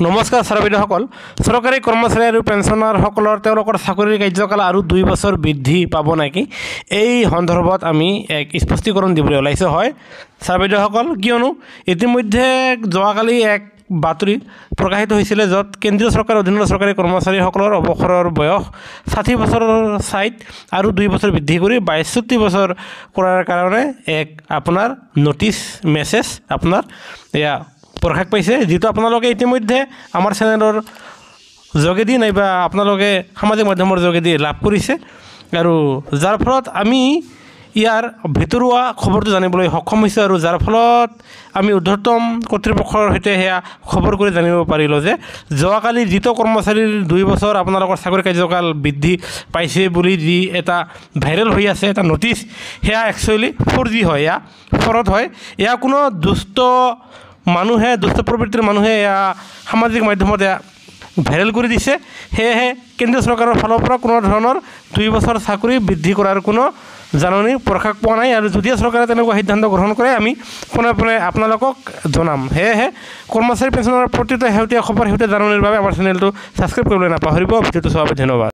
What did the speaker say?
নমস্কাৰ ছাৰ বাইদেউসকল, চৰকাৰী কৰ্মচাৰী আৰু পেঞ্চনাৰসকলৰ তেওঁলোকৰ চাকৰিৰ কাৰ্যকাল আৰু 2 বছৰ বৃদ্ধি পাব নেকি? এই সন্দৰ্ভত আমি এক স্পষ্টীকৰণ দিবলৈ ওলাইছোঁ। হয় ছাৰ বাইদেউসকল, কিয়নো ইতিমধ্যে যোৱাকালি এক বাতৰি প্ৰকাশিত হৈছিলে য'ত কেন্দ্ৰীয় চৰকাৰৰ অধীনৰ চৰকাৰী কৰ্মচাৰীসকলৰ অৱসৰৰ বয়স 60 বছৰৰ ঠাইত আৰু 2 বছৰ বৃদ্ধি কৰি 62 বছৰ কৰাৰ কাৰণে এক আপোনাৰ নটিচ মেছেজ আপোনাৰ এয়া প্ৰকাশ পাইছে, যিটো আপোনালোকে ইতিমধ্যে আমাৰ চেনেলৰ যোগেদি নাইবা আপোনালোকে সামাজিক মাধ্যমৰ যোগেদি লাভ কৰিছে আৰু যাৰ ফলত আমি ইয়াৰ ভিতৰুৱা খবৰটো জানিবলৈ সক্ষম হৈছোঁ আৰু যাৰ ফলত আমি ঊৰ্ধ্বতম কৰ্তৃপক্ষৰ সৈতে সেয়া খবৰ কৰি জানিব পাৰিলোঁ যে যোৱাকালি যিটো কৰ্মচাৰীৰ 2 বছৰ আপোনালোকৰ চাকৰি কাৰ্যকাল বৃদ্ধি পাইছে বুলি যি এটা ভাইৰেল হৈ আছে এটা নটিচ, সেয়া একচুৱেলি 4G হয়, এয়া ফ্ৰড হয়। এয়া কোনো দুষ্ট প্ৰবৃত্তিৰ মানুহে এয়া সামাজিক মাধ্যমত এয়া ভাইৰেল কৰি দিছে। সেয়েহে কেন্দ্ৰীয় চৰকাৰৰ ফালৰ পৰা কোনো ধৰণৰ 2 বছৰ চাকৰি বৃদ্ধি কৰাৰ কোনো জাননী প্ৰকাশ পোৱা নাই আৰু যদিও চৰকাৰে তেনেকুৱা সিদ্ধান্ত গ্ৰহণ কৰে আমি পোনে পোনে আপোনালোকক জনাম। সেয়েহে কৰ্মচাৰী পেঞ্চনৰ প্ৰতিটো শেহতীয়া খবৰ শেহতীয়া জাননীৰ বাবে আমাৰ চেনেলটো ছাবস্ক্ৰাইব কৰিবলৈ নাপাহৰিব। ভিডিঅ'টো চোৱাৰ বাবে ধন্যবাদ।